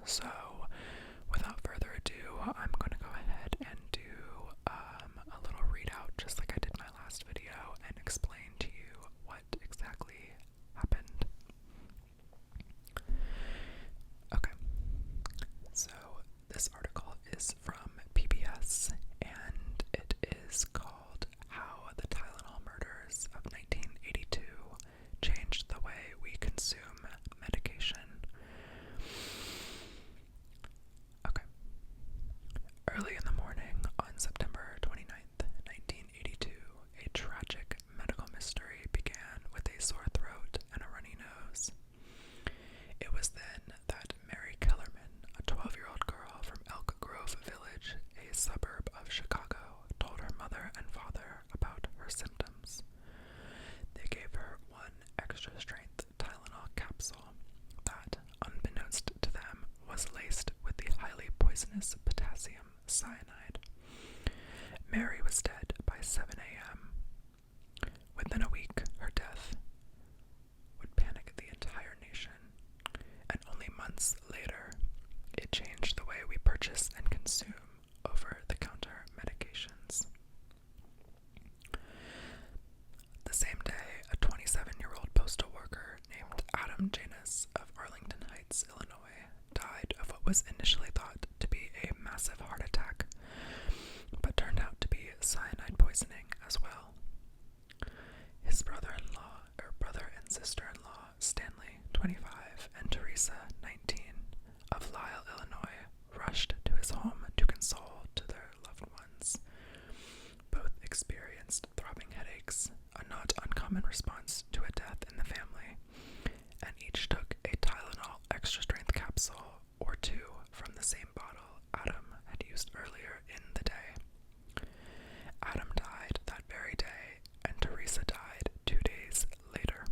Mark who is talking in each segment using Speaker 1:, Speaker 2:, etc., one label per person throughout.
Speaker 1: So, without further ado, I'm going to go ahead and do a little readout, just like I did my last video, and explain to you what exactly happened. Okay, so this article is from PBS, and it is called How the Tylenol Murders of 1982 Changed the Way We Consume Medication. Okay. Early in the morning on September 29th, 1982, a tragic medical mystery began with a sore throat and a runny nose. It was then that Mary Kellerman, a 12-year-old girl from Elk Grove Village, a suburb of Chicago, told her mother and father about her symptoms. They gave her one extra-strength Tylenol capsule that, unbeknownst to them, was laced with the highly poisonous potassium cyanide. Mary was dead by 7 a.m. Within a week, her death would panic the entire nation, and only months later, it changed the way we purchase and consume over-the-counter medications. The same day, a 27-year-old postal worker named Adam Janus of Arlington Heights, Illinois, died of what was initially thought to be a massive heart attack, but turned out to be cyanide poisoning as well. His brother and sister-in-law, Stanley, 25, and Teresa, 19, of Lisle, Illinois, rushed to his home to console to their loved ones. Both experienced throbbing headaches, a not uncommon response to a death in the family, and each took a Tylenol extra-strength capsule or two from the same bottle Adam had used earlier in the day. Adam died that very day, and Teresa died 2 days later.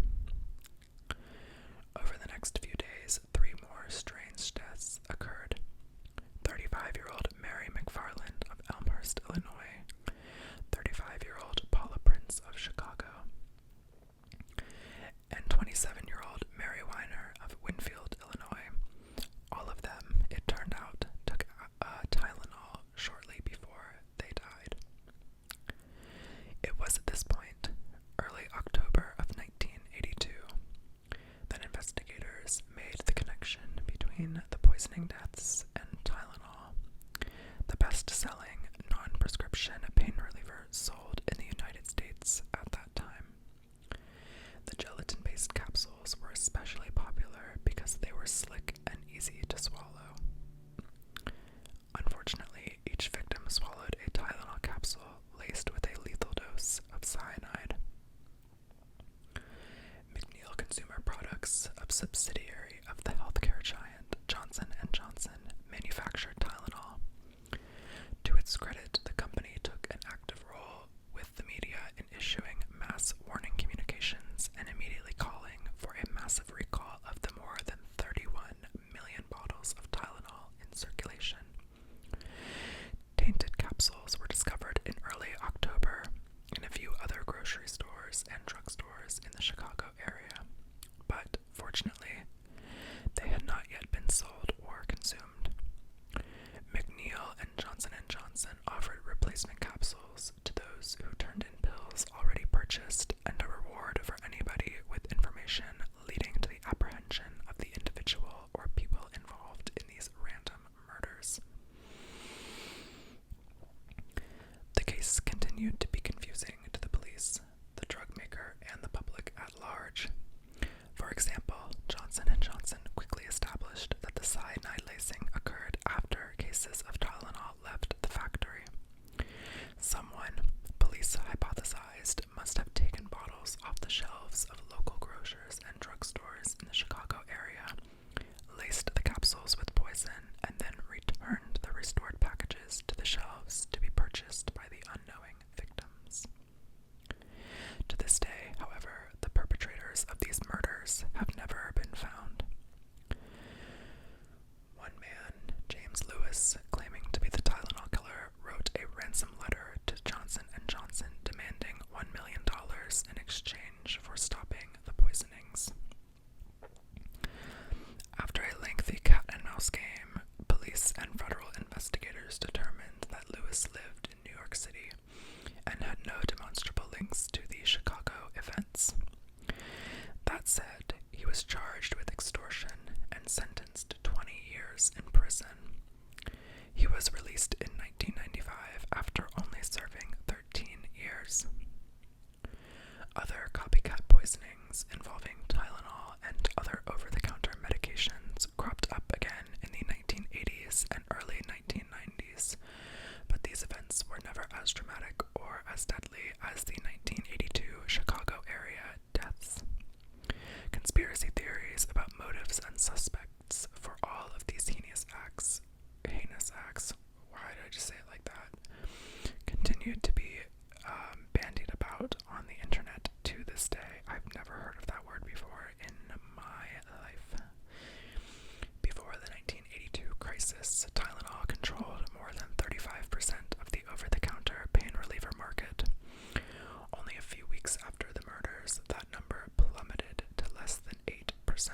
Speaker 1: Over the next few days, 3 more strange deaths occurred. 35-year-old Mary McFarland of Elmhurst, Illinois, 35-year-old Paula Prince of Chicago, and 27-year-old Mary Weiner of Winfield, Illinois. All of them, it turned out, took Tylenol shortly before they died. It was at this point, early October of 1982, that investigators made the connection between the poisoning deaths and Tylenol, the best-selling non-prescription pain reliever sold in the United States at that time. The gelatin-based capsules were especially popular because they were slick and easy to swallow. Unfortunately, each victim swallowed a Tylenol capsule laced with a lethal dose of cyanide. McNeil Consumer Products, a subsidiary of the healthcare giant Johnson & Johnson, manufactured Tylenol. To its credit, the company took an active role with the media in issuing mass warning communications and immediately calling for a massive recall of the more than 31 million bottles of Tylenol years in prison. He was released in 1995 after only serving 13 years. Other copycat poisonings involving Tylenol and other over-the-counter medications cropped up again in the 1980s and early 1990s, but these events were never as dramatic or as deadly as the 1982 Chicago area deaths. Conspiracy theories about motives and suspects for all of these heinous acts, why did I just say it like that, continued to be bandied about on the internet to this day. I've never heard of that word before in my life. Before the 1982 crisis, Tylenol controlled more than 35% of the over-the-counter pain reliever market. Only a few weeks after the murders, that number plummeted to less than 8%.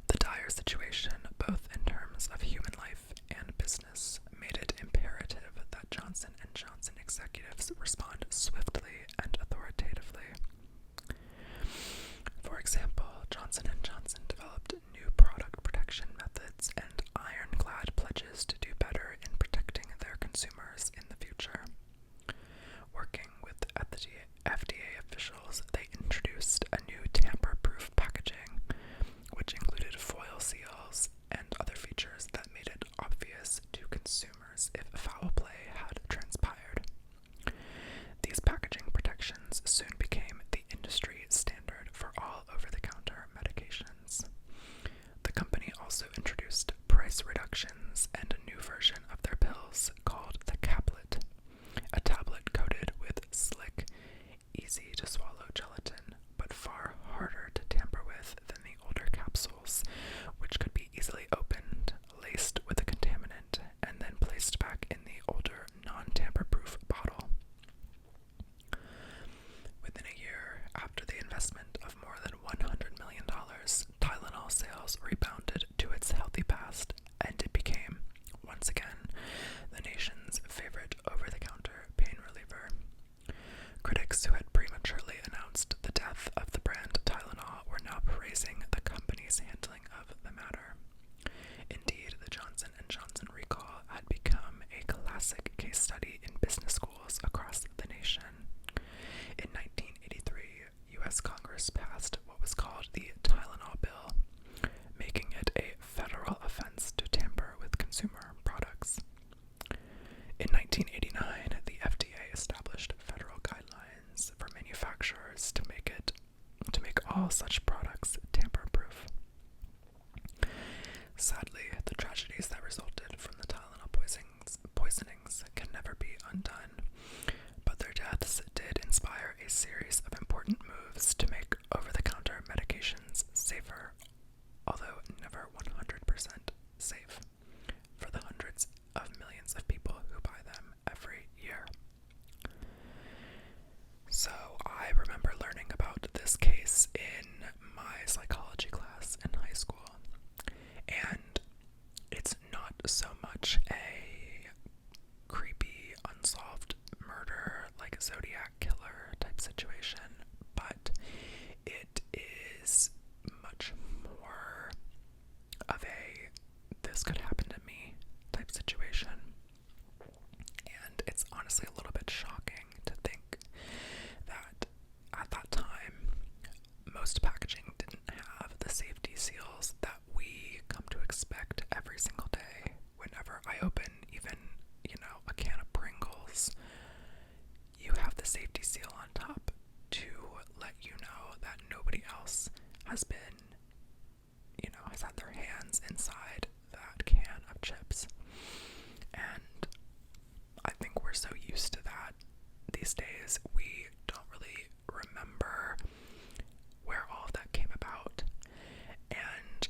Speaker 1: The dire situation, both in terms of human life and business, made it imperative that Johnson & Johnson executives respond swiftly and authoritatively. For example, Johnson & Johnson developed new product protection methods and ironclad pledges to do better in protecting their consumers in the future. Working with FDA officials, they introduced a new tamper-proof packaging, which included foil seals and other features that made it obvious to consumers if foul play had transpired. These packaging protections soon became the industry standard for all over-the-counter medications. The company also introduced price reductions and a new version of their pills called the caplet, a tablet coated with slick, easy-to-swallow gelatin, but far harder to tamper with than the older capsules, which could be easily opened, laced with a contaminant, and then placed back in the older, non-tamper-proof bottle. Within a year, after the investment of more than $100 million, Tylenol sales rebounded to its healthy past, and it became, once again, the nation's favorite over-the-counter pain reliever. Critics who had prematurely announced the death of the brand Tylenol were now praising the company's handling of the matter. Indeed, the Johnson & Johnson recall had become a classic case study in business schools across the nation. In 1983, U.S. Congress passed what was called the Tylenol Bill, making it a federal offense to tamper with consumer products. In 1989, the FDA established federal guidelines for manufacturers to make all such products tamper-proof. Sadly, the tragedies that resulted from the Tylenol poisonings can never be undone, but their deaths did inspire a series of important moves to make over-the-counter medications safer, although never 100% safe, for the hundreds of millions of people who buy them every year. So I remember learning about this case in my psychology class in high school, and it's not so much a creepy, unsolved murder, like a Zodiac killer type situation, but it is much more of a this could happen to me type situation. And it's honestly a little bit shocking to think that at that time, most packaging didn't have the safety seals that we come to expect every single day. Whenever I open even, a can of Pringles, you have the safety seal on top to let you know that nobody else has been, has had their hands inside that can of chips. And I think we're so used to that these days, we don't really remember where all of that came about. And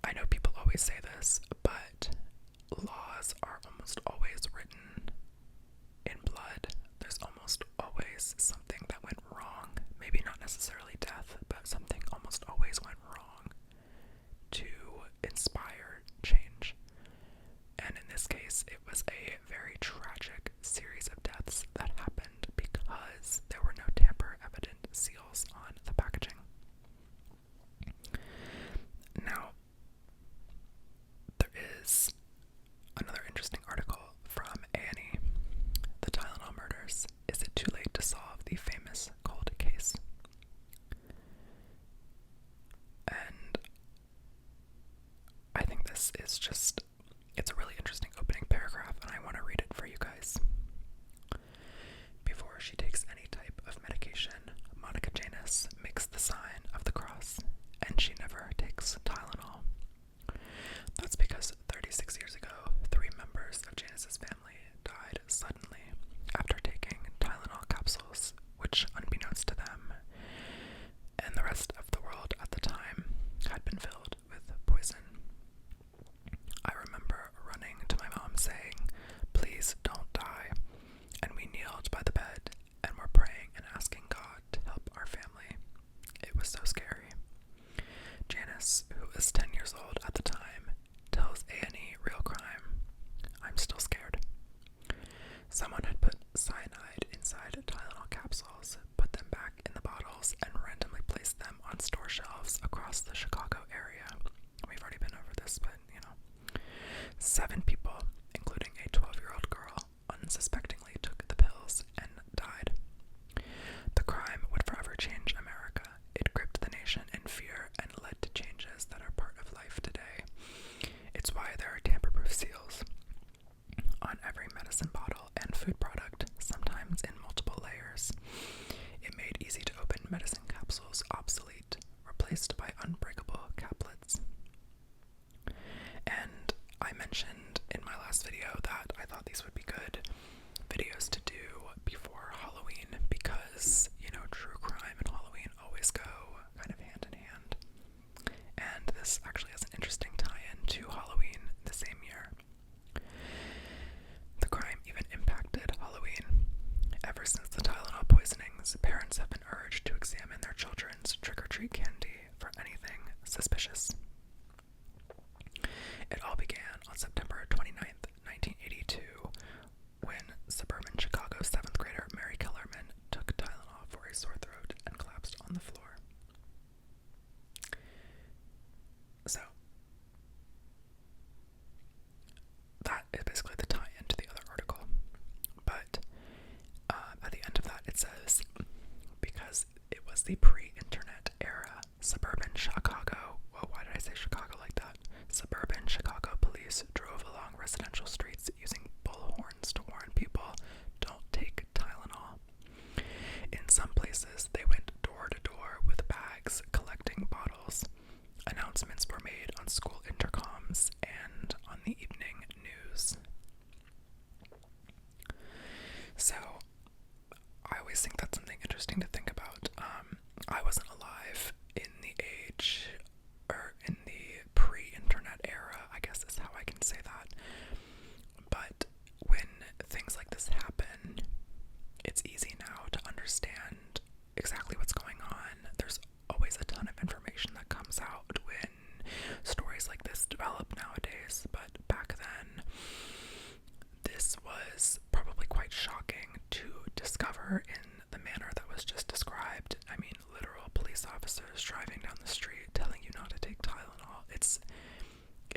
Speaker 1: I know people always say this, but laws are almost always written in blood. There's almost always something that went wrong. Maybe not necessarily death, but something almost always went wrong to inspire change. And in this case, it was a very tragic series of deaths that happened because there were no tamper-evident seals on the packaging. Now, this is just, it's a really interesting opening paragraph, and I want to read it for you guys. Before she takes any type of medication, Monica Janus makes the sign of the cross, and she never takes Tylenol. That's because 36 years ago, 3 members of Janus's family died suddenly after taking Tylenol capsules, which, unbeknownst to them and the rest of the world at the time, had been filled with poison. I remember running to my mom saying, "Please don't die," and we kneeled by the bed and were praying and asking God to help our family. It was so scary. Janice, who was 10 years old at the time, tells A&E Real Crime, "I'm still scared." Someone had put cyanide inside Tylenol capsules, put them back in the bottles, and randomly placed them on store shelves across the Chicago area. We've already been over this, but 7 people, including a 12-year-old girl, unsuspectingly took the pills and died. The crime would forever change America. It gripped the nation in fear and led to changes that are part of life today. It's why there are tamper-proof seals on every medicine bottle and food product, sometimes in multiple layers. It made easy-to-open medicine capsules obsolete, replaced by unbreakable caplets. And I mentioned in my last video that I thought these would be good videos to do before Halloween because, true crime and Halloween always go kind of hand in hand. And this actually has an interesting tie-in to Halloween the same year. The crime even impacted Halloween. Ever since the Tylenol poisonings, parents have been urged to examine their children's trick-or-treat candy for anything suspicious. It all began on September 29th, 1982, when suburban Chicago 7th grader Mary Kellerman took Tylenol for a sore throat and collapsed on the floor. So, that is basically the tie-in to the other article. But at the end of that it says, because it was the pre-internet era, suburban Chicago, why did I say Chicago like that? Suburban Chicago police drove along residential streets using bullhorns to warn people, "Don't take Tylenol." In some places, they went door to door with bags collecting bottles. Announcements were made on school intercoms and on the evening news. So, I always think that's something interesting to think about. I wasn't alive in the age, or in the pre-internet era, I guess is how I can say that. But when things like this happen, it's easy now to understand exactly what's going on. There's always a ton of information that comes out when stories like this develop nowadays, but back then, this was probably quite shocking to discover in the manner that was just described. I mean, literal police officers driving down the street telling you not to take Tylenol.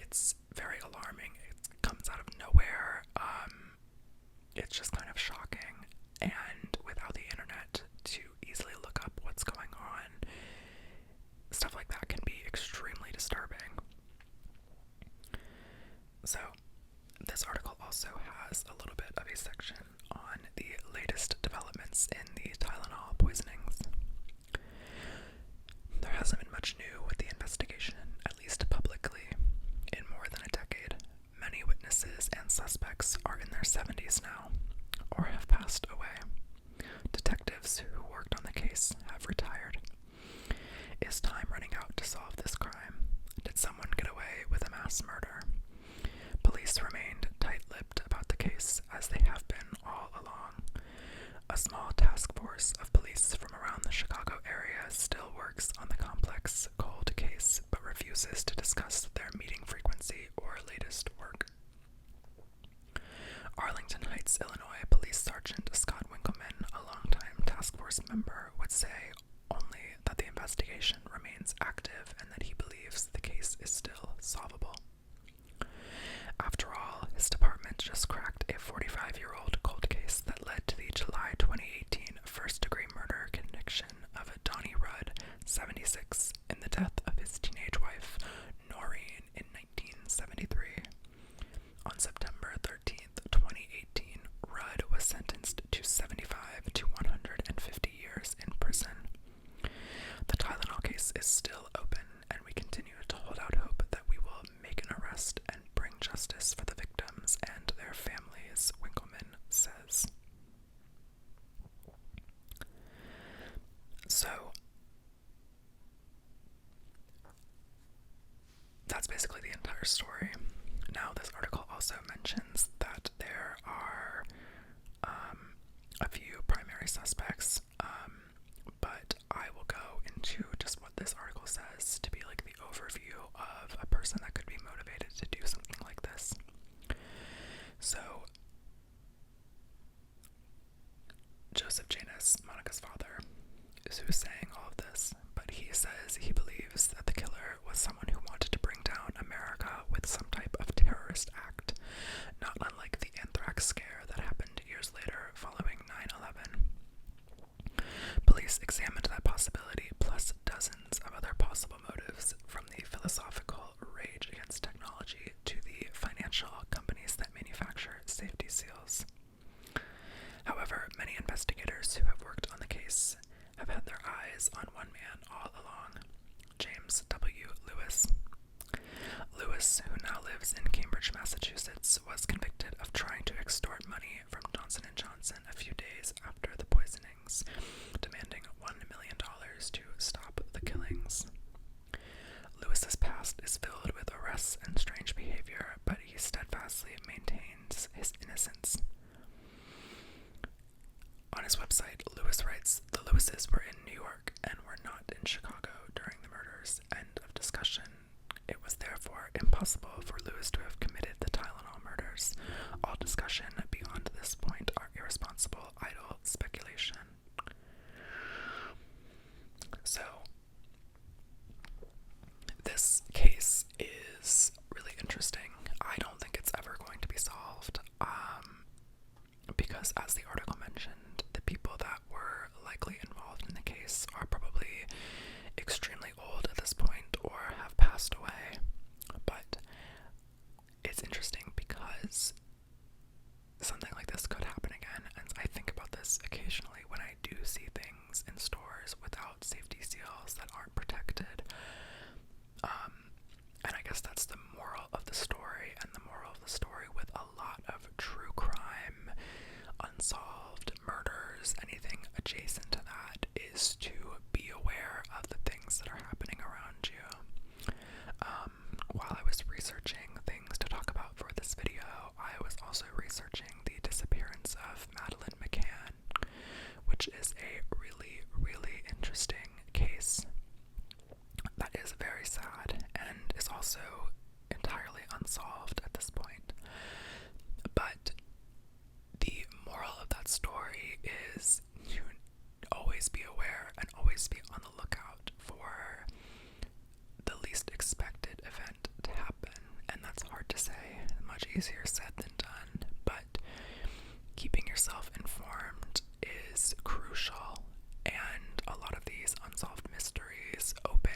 Speaker 1: It's very alarming. It comes out of nowhere. It's just kind of shocking. And without the internet to easily look up what's going on, stuff like that can be extremely disturbing. So, this article also has a little bit of a section on the latest developments in the Tylenol poisonings. There hasn't been much new with the investigation, at least publicly, in more than a decade. Many witnesses and suspects are in their 70s now, or have passed story. Now, this article also mentions that there are a few primary suspects, but I will go into just what this article says to be like the overview of a person that could be motivated to do something like this. So, Joseph Janus, Monica's father, is who's saying all of this, but he says he believes that the killer was someone who wanted to bring down America with some type of terrorist act, not unlike the anthrax scare that happened years later following 9/11. Police examined that possibility, plus dozens of other possible motives, from the philosophical rage against technology to the financial companies that manufacture safety seals. However, many investigators who have worked on the case have had their eyes on one man all along, James W. Lewis. Lewis, who now lives in Cambridge, Massachusetts, was convicted of trying to extort money from Johnson & Johnson a few days after the poisonings, demanding $1 million to stop the killings. Lewis's past is filled with arrests and strange behavior, but he steadfastly maintains his innocence. On his website, Lewis writes, "The Lewises were in New York and were not in Chicago during the murders. End of discussion. It was therefore impossible for Lewis to have committed the Tylenol murders. All discussion beyond this point are irresponsible, idle speculation." So, this case is really interesting. I don't think it's ever going to be solved, because as the article mentioned, the people that were likely involved in the case are probably extremely old at this point or have passed away. But it's interesting because something like this could happen again, and I think about this occasionally when I do see things in stores without safety seals that aren't protected. And I guess that's the moral of the story, and the moral of the story with a lot of true crime, unsolved murders, anything adjacent to that, is to be aware of the things that are happening around you. While I was researching things to talk about for this video, I was also researching the disappearance of Madeleine McCann, which is a really, really interesting case that is very sad and is also entirely unsolved at this point. But the moral of that story is to always be aware and always be on the lookout for the least expected event to happen. And that's hard to say, much easier said than done, but keeping yourself informed is crucial. And a lot of these unsolved mysteries open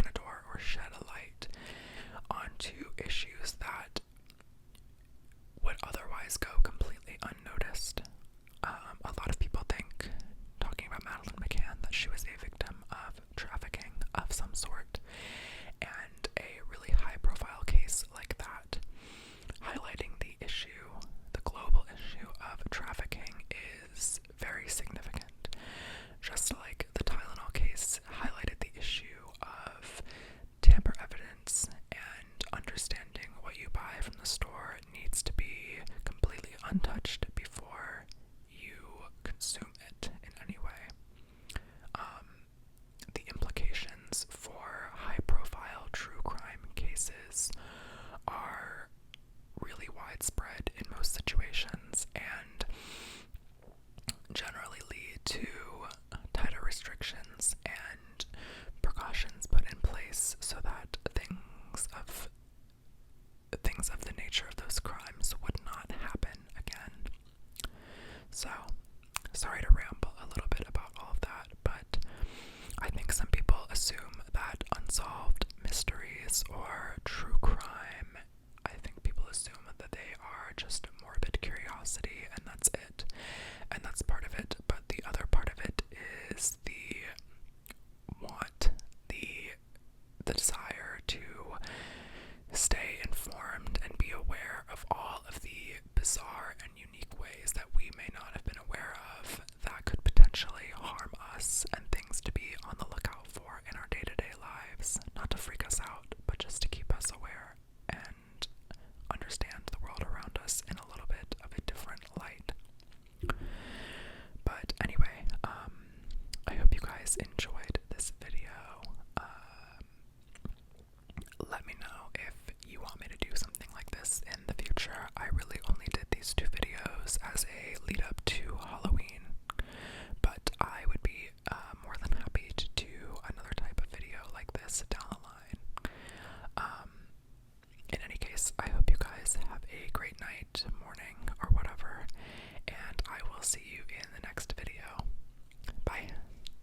Speaker 1: a door or shed a light onto issues that would otherwise go completely unnoticed. A lot of people think, talking about Madeleine McCann, that she was a victim of trafficking of some sort, and a really high-profile case like that, highlighting the issue, the global issue of trafficking, is very significant. Just like the Tylenol case highlighted the issue of tamper evidence, and understanding what you buy from the store needs to be completely untouched before you consume it in any way. The implications for high-profile true crime cases are really widespread in most situations, and generally lead to tighter restrictions and precautions put in place so that things of the nature of those crimes would not happen again. guys enjoyed this video. Let me know if you want me to do something like this in the future. I really only did these 2 videos as a lead up to Halloween, but I would be more than happy to do another type of video like this down the line. In any case, I hope you guys have a great night, morning, or whatever, and I will see you in the next